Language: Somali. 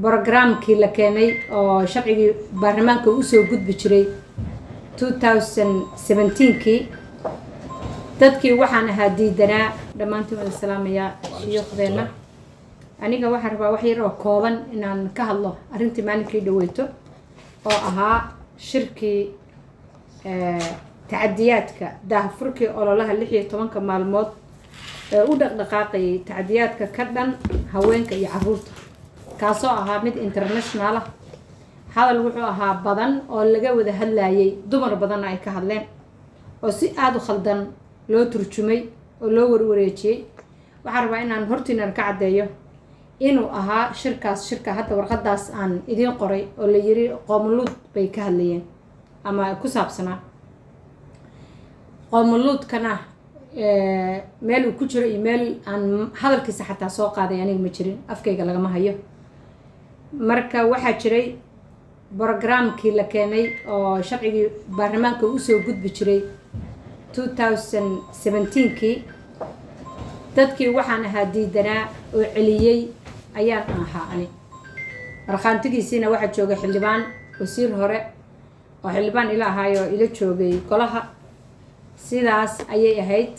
برنامجkii la keenay oo sharcigii baarlamaanka uu soo gudbi jiray 2017kii dadkii waxaan ahaa diidanaa dhammaantiin wada salaamaya shuyuukhdeena aniga waxaan rabaa wax yar oo kooban inaan ka hadlo arrintii maalinkii dhaweyto oo ahaa shirkii tacadiyaadka daahfurkii ololaha 16 maalmood ee u dhaqdhaqaaqayay tacadiyaadka ka dhan haweenka iyo carruurta kaasoo ahaa mid international ah hadal wuxuu ahaa badan oo laga wada hadlayay dumar badanna ay ka hadleen oo si aad u khaldan loo turjumay oo loo warwareejiyay waxaan rabaa inaan hortiinan ka caddeeyo inuu ahaa shirka hadda warqadaas aan idiin qoray oo la yiri qoomuluud bay ka hadlayeen ama ku saabsanaa qoomuluudkana meel uu ku jiro iyo meel aan hadalkiisa xataa soo qaaday aniga ma jirin afkayga lagama hayo marka waxaa jiray برنامجkii la keenay oo sharcigii baarlamaanka uu soo gudbi jiray 2017kii dadkii waxaan ahaa diidanaa oo celiyay ayaan ahaa ani markhaantigiisina waxaa joogay xildhibaan wasiir hore oo xildhibaan ila ahaayo ila joogay golaha sidaas ayay ahayd